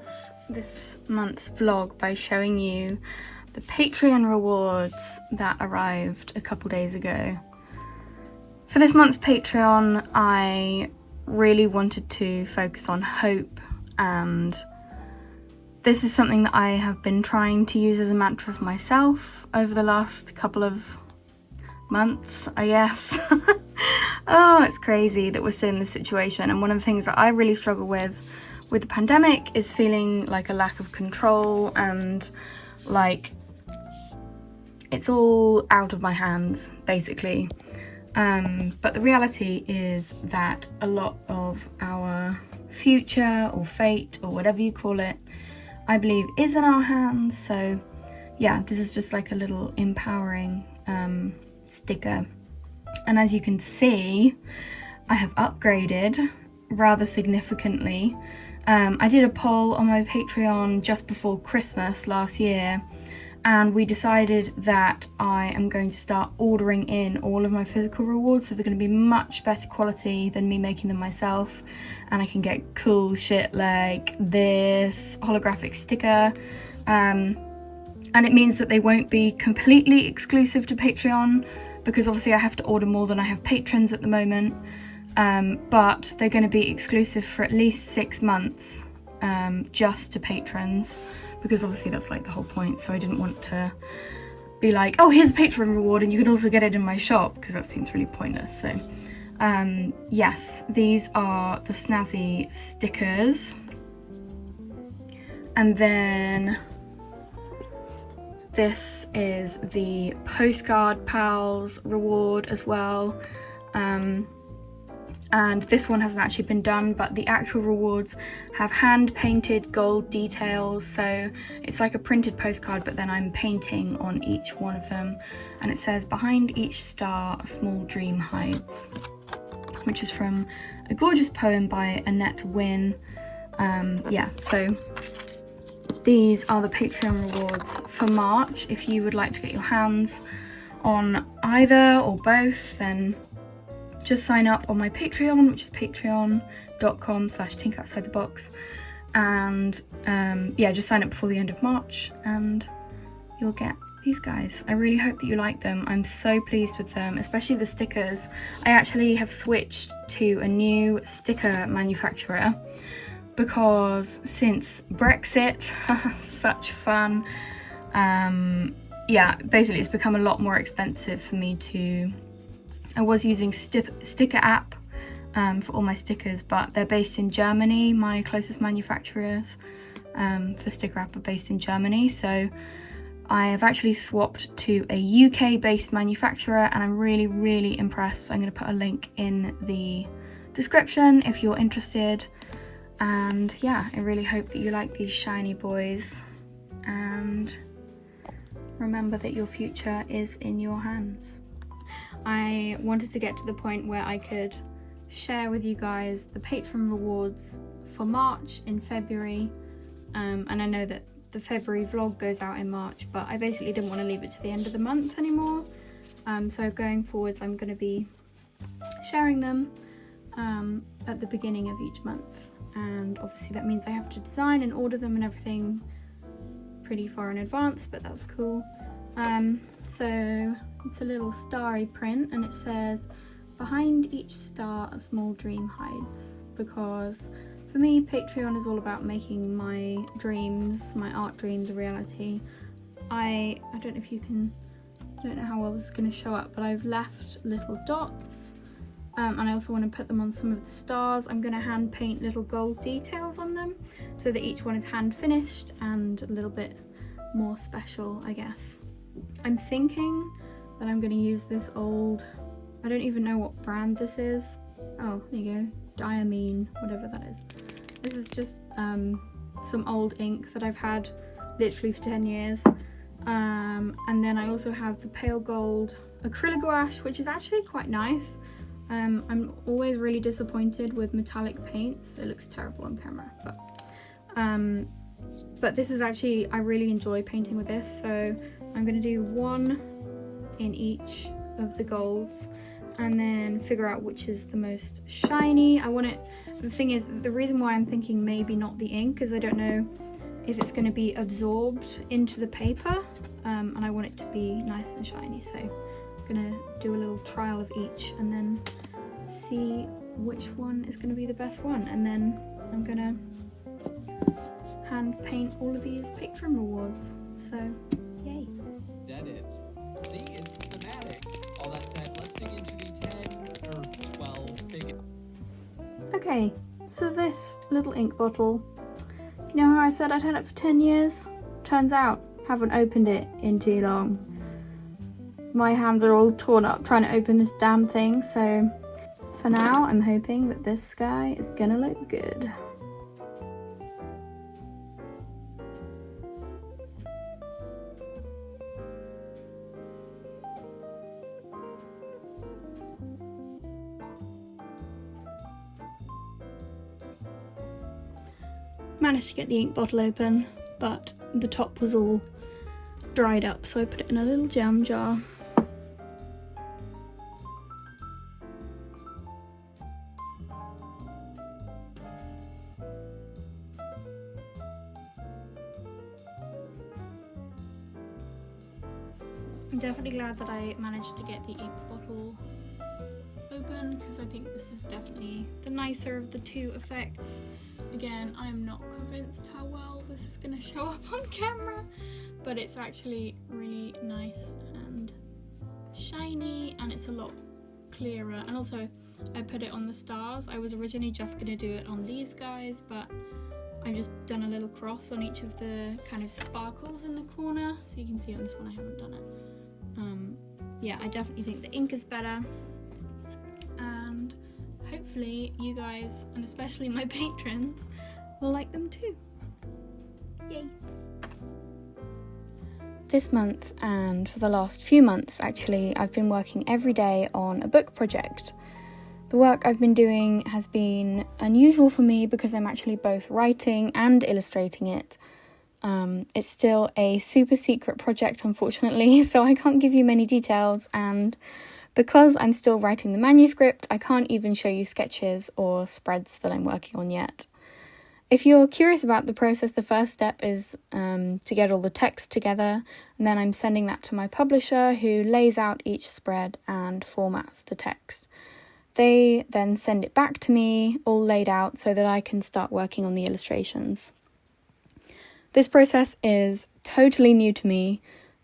off this month's vlog by showing you the Patreon rewards that arrived a couple days ago. For this month's Patreon, I really wanted to focus on hope, and this is something that I have been trying to use as a mantra for myself over the last couple of months, I guess. Oh, it's crazy that we're still in this situation, and one of the things that I really struggle with the pandemic is feeling like a lack of control and like it's all out of my hands, basically. But the reality is that a lot of our future or fate or whatever you call it, I believe is in our hands. So yeah, this is just like a little empowering sticker. And as you can see, I have upgraded rather significantly. I did a poll on my Patreon just before Christmas last year, and we decided that I am going to start ordering in all of my physical rewards, so they're going to be much better quality than me making them myself, and I can get cool shit like this holographic sticker, and it means that they won't be completely exclusive to Patreon, because obviously I have to order more than I have patrons at the moment, but they're going to be exclusive for at least 6 months, just to patrons, because obviously that's like the whole point. So I didn't want to be like, oh, here's a Patreon reward and you can also get it in my shop, because that seems really pointless. So yes, these are the snazzy stickers, and then this is the Postcard Pals reward as well, and this one hasn't actually been done, but the actual rewards have hand-painted gold details, so it's like a printed postcard, but then I'm painting on each one of them, and it says, "Behind each star a small dream hides," which is from a gorgeous poem by Annette Wynne. Yeah, so these are the Patreon rewards for March. If you would like to get your hands on either or both, then just sign up on my Patreon, which is patreon.com/thinkoutsidethebox, and yeah, just sign up before the end of March and you'll get these guys. I really hope that you like them. I'm so pleased with them, especially the stickers. I actually have switched to a new sticker manufacturer because since Brexit, such fun, yeah, basically it's become a lot more expensive for me to... I was using Sticker App for all my stickers, but they're based in Germany. My closest manufacturers for Sticker App are based in Germany, so I have actually swapped to a UK-based manufacturer, and I'm really, really impressed. I'm going to put a link in the description if you're interested. And yeah, I really hope that you like these shiny boys, and remember that your future is in your hands. I wanted to get to the point where I could share with you guys the Patreon rewards for March in February, and I know that the February vlog goes out in March, but I basically didn't want to leave it to the end of the month anymore, so going forwards I'm going to be sharing them at the beginning of each month, and obviously that means I have to design and order them and everything pretty far in advance, but that's cool. So it's a little starry print, and it says, "Behind each star a small dream hides," because for me Patreon is all about making my dreams, my art dreams, a reality. I don't know if you can, I don't know how well this is going to show up, but I've left little dots, and I also want to put them on some of the stars. I'm going to hand paint little gold details on them so that each one is hand finished and a little bit more special, I guess. I'm thinking that I'm going to use this old, I don't even know what brand this is. Oh, there you go, Diamine, whatever that is. This is just some old ink that I've had literally for 10 years. And then I also have the pale gold acrylic gouache, which is actually quite nice. I'm always really disappointed with metallic paints. It looks terrible on camera, but this is actually, I really enjoy painting with this, so I'm going to do one in each of the golds, and then figure out which is the most shiny. I want it, the thing is, the reason why I'm thinking maybe not the ink is I don't know if it's going to be absorbed into the paper, and I want it to be nice and shiny, so I'm going to do a little trial of each and then see which one is going to be the best one, and then I'm going to hand paint all of these patron rewards, so yay. That is. See, it's thematic. All that said, let's dig into the 10 or 12 big... Okay, so this little ink bottle, you know how I said I'd had it for 10 years? Turns out, haven't opened it in too long. My hands are all torn up trying to open this damn thing, so for now I'm hoping that this guy is gonna look good. Managed to get the ink bottle open, but the top was all dried up, so I put it in a little jam jar. I'm definitely glad that I managed to get the ink bottle open, because I think this is definitely the nicer of the two effects. Again, I'm not convinced how well this is going to show up on camera, but it's actually really nice and shiny, and it's a lot clearer. And also, I put it on the stars. I was originally just going to do it on these guys, but I've just done a little cross on each of the kind of sparkles in the corner, so you can see on this one I haven't done it. Yeah, I definitely think the ink is better, and hopefully you guys, and especially my patrons, will like them too. Yay! This month, and for the last few months actually, I've been working every day on a book project. The work I've been doing has been unusual for me because I'm actually both writing and illustrating it. It's still a super secret project, unfortunately, so I can't give you many details, and because I'm still writing the manuscript, I can't even show you sketches or spreads that I'm working on yet. If you're curious about the process, the first step is to get all the text together, and then I'm sending that to my publisher, who lays out each spread and formats the text. They then send it back to me, all laid out, so that I can start working on the illustrations. This process is totally new to me.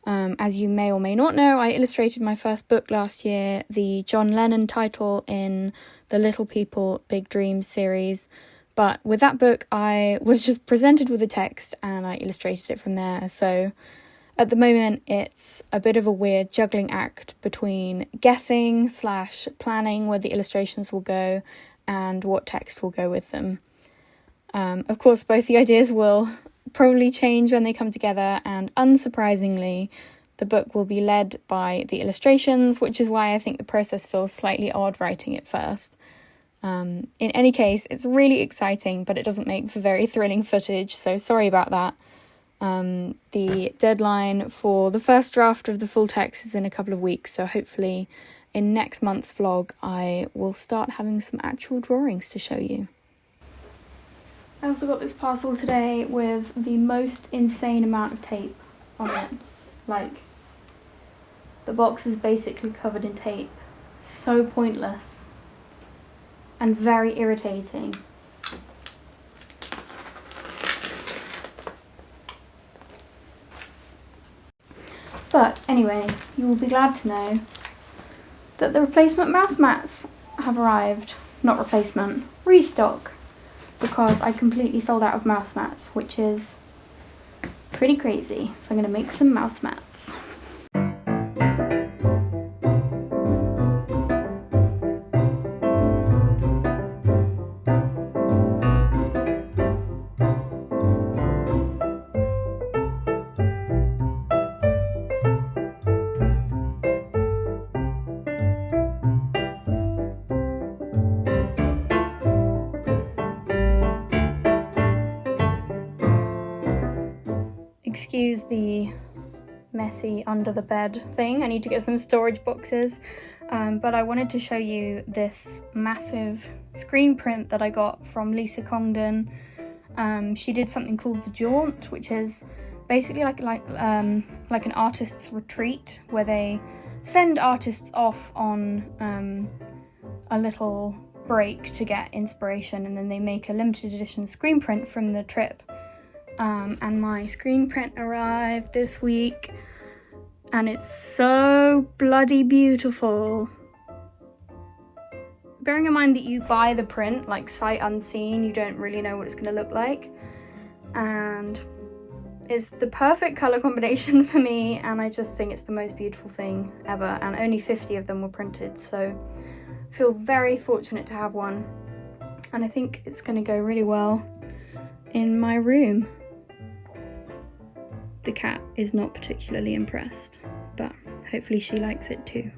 As you may or may not know, I illustrated my first book last year, the John Lennon title in the Little People, Big Dreams series. But with that book, I was just presented with the text and I illustrated it from there. So at the moment, it's a bit of a weird juggling act between guessing / planning where the illustrations will go and what text will go with them. Of course, both the ideas will probably change when they come together, and unsurprisingly, the book will be led by the illustrations, which is why I think the process feels slightly odd writing it first. In any case, it's really exciting, but it doesn't make for very thrilling footage, so sorry about that. The deadline for the first draft of the full text is in a couple of weeks, so hopefully in next month's vlog I will start having some actual drawings to show you. I also got this parcel today with the most insane amount of tape on it. Like, the box is basically covered in tape. So pointless. And very irritating. But anyway, you will be glad to know that the replacement mousemats have arrived. Not replacement, restock. Because I completely sold out of mousemats, which is pretty crazy. So I'm going to make some mousemats. Excuse the messy under the bed thing. I need to get some storage boxes. But I wanted to show you this massive screen print that I got from Lisa Congdon. She did something called the Jaunt, which is basically like an artist's retreat where they send artists off on a little break to get inspiration, and then they make a limited edition screen print from the trip. And my screen print arrived this week, and it's so bloody beautiful. Bearing in mind that you buy the print like sight unseen, you don't really know what it's going to look like, and it's the perfect colour combination for me, and I just think it's the most beautiful thing ever. And only 50 of them were printed, so I feel very fortunate to have one, and I think it's going to go really well in my room. The cat is not particularly impressed, but hopefully she likes it too.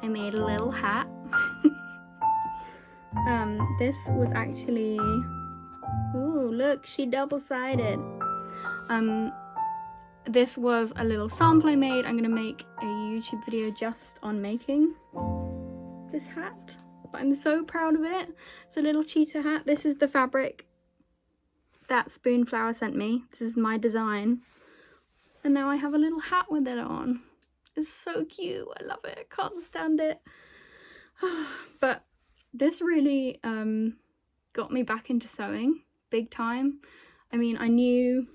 I made a little hat. This was actually, ooh, look, she double-sided. This was a little sample I made. I'm gonna make a YouTube video just on making this hat. But I'm so proud of it. It's a little cheetah hat. This is the fabric that Spoonflower sent me. This is my design. And now I have a little hat with it on. It's so cute. I love it. I can't stand it. But this really got me back into sewing big time. I mean, I knew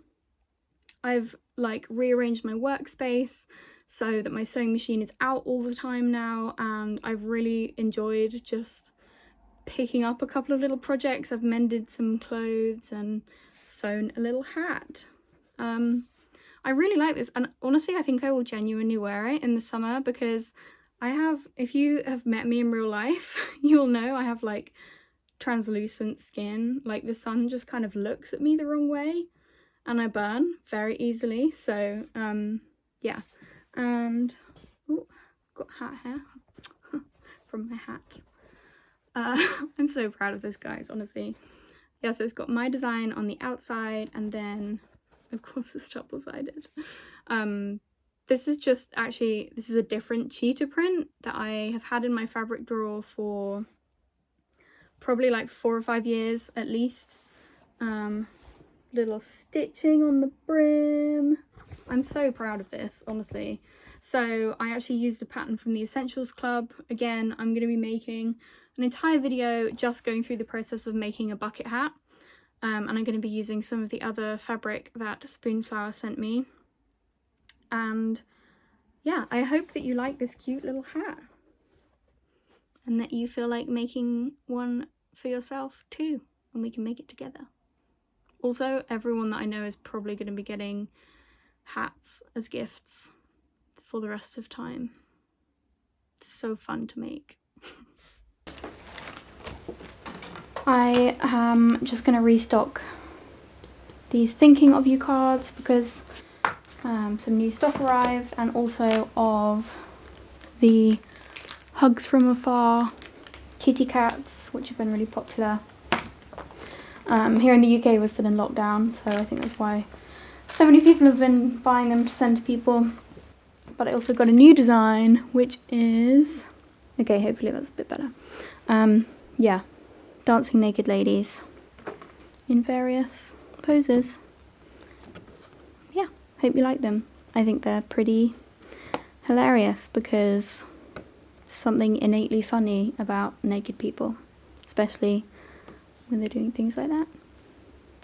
I've like rearranged my workspace so that my sewing machine is out all the time now, and I've really enjoyed just picking up a couple of little projects. I've mended some clothes and sewn a little hat. I really like this, and honestly I think I will genuinely wear it in the summer because I have, if you have met me in real life, you'll know I have like translucent skin. Like the sun just kind of looks at me the wrong way and I burn very easily. So yeah, and ooh, got hat hair from my hat. I'm so proud of this, guys, honestly. Yeah, so it's got my design on the outside, and then of course it's double-sided. This is just actually, this is a different cheetah print that I have had in my fabric drawer for probably like 4 or 5 years at least. Little stitching on the brim. I'm so proud of this, honestly. So I actually used a pattern from the Essentials Club. Again, I'm going to be making an entire video just going through the process of making a bucket hat. And I'm going to be using some of the other fabric that Spoonflower sent me. And yeah, I hope that you like this cute little hat and that you feel like making one for yourself too, and we can make it together. Also, everyone that I know is probably going to be getting hats as gifts for the rest of time. It's so fun to make. I am just going to restock these thinking of you cards because some new stock arrived, and also of the hugs from afar kitty cats, which have been really popular. Here in the UK we're still in lockdown, so I think that's why so many people have been buying them to send to people. But I also got a new design, which is, okay, hopefully that's a bit better. Yeah, dancing naked ladies in various poses. Yeah, hope you like them. I think they're pretty hilarious because there's something innately funny about naked people, especially when they're doing things like that.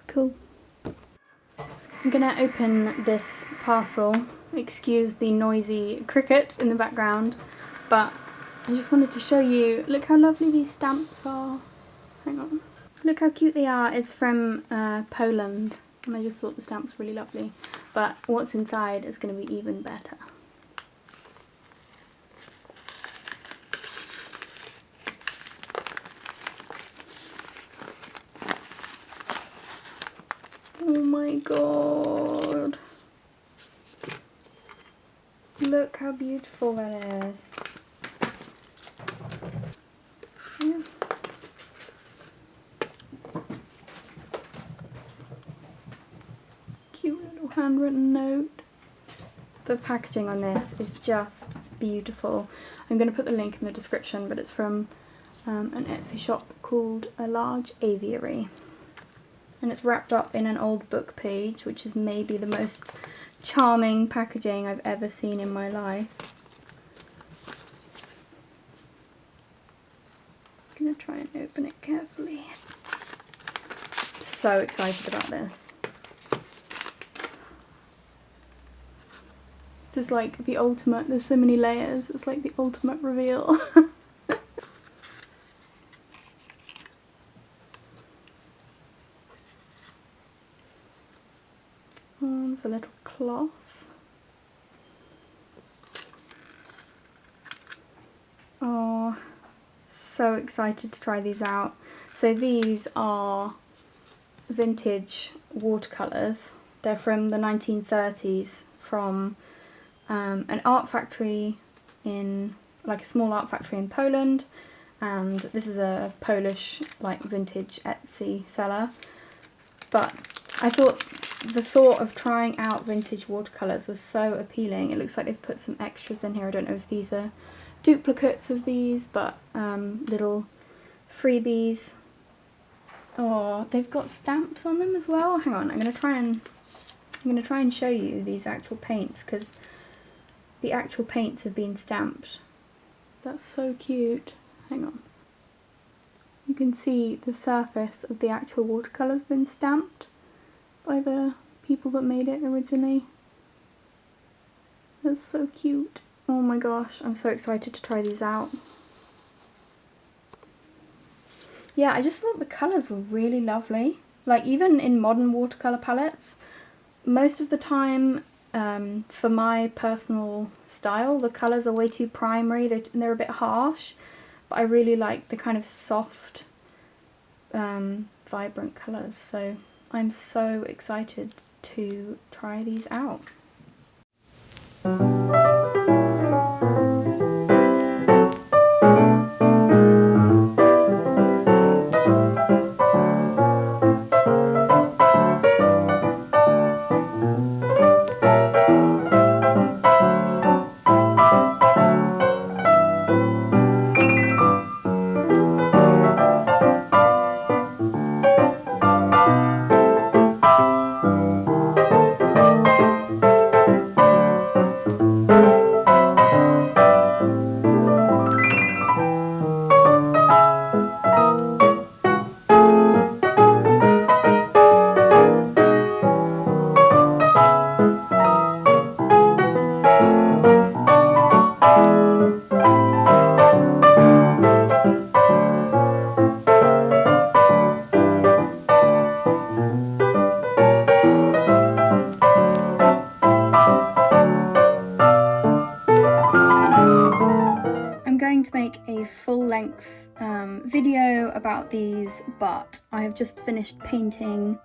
Cool. I'm gonna open this parcel. Excuse the noisy cricket in the background, but I just wanted to show you, look how lovely these stamps are. Hang on. Look how cute they are. It's from Poland, and I just thought the stamps were really lovely. But what's inside is going to be even better. Oh my god. Look how beautiful that is. Yeah. Cute little handwritten note. The packaging on this is just beautiful. I'm going to put the link in the description, but it's from an Etsy shop called A Large Aviary. And it's wrapped up in an old book page, which is maybe the most charming packaging I've ever seen in my life. I'm going to try and open it carefully. So excited about this. This is like the ultimate, there's so many layers, it's like the ultimate reveal. Oh, there's a little cloth. Oh, so excited to try these out. So these are vintage watercolours. They're from the 1930s from an art factory in, like a small art factory in Poland, and this is a Polish like vintage Etsy seller. But I thought the thought of trying out vintage watercolours was so appealing. It looks like they've put some extras in here. I don't know if these are duplicates of these, but little freebies. Oh, they've got stamps on them as well. Hang on, I'm gonna try and show you these actual paints, because the actual paints have been stamped. That's so cute. Hang on. You can see the surface of the actual watercolour's been stamped by the people that made it originally. That's so cute. Oh my gosh, I'm so excited to try these out. Yeah, I just thought the colours were really lovely. Like, even in modern watercolour palettes, most of the time, for my personal style, the colours are way too primary, they're a bit harsh, but I really like the kind of soft, vibrant colours, so I'm so excited to try these out. Full-length video about these, but I have just finished painting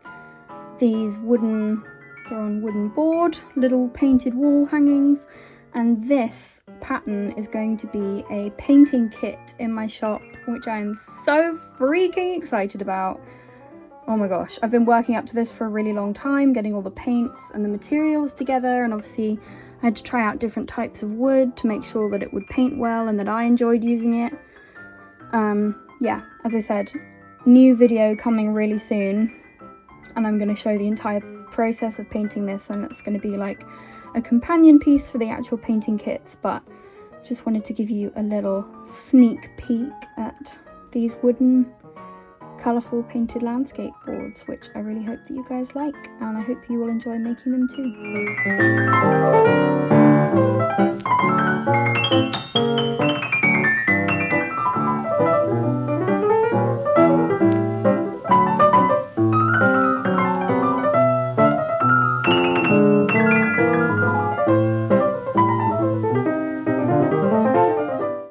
these they're on wooden board, little painted wall hangings, and this pattern is going to be a painting kit in my shop, which I am so freaking excited about. Oh my gosh, I've been working up to this for a really long time, getting all the paints and the materials together, and obviously I had to try out different types of wood to make sure that it would paint well and that I enjoyed using it. Yeah, as I said, new video coming really soon, and I'm going to show the entire process of painting this, and it's going to be like a companion piece for the actual painting kits, but just wanted to give you a little sneak peek at these wooden colourful painted landscape boards, which I really hope that you guys like, and I hope you will enjoy making them too.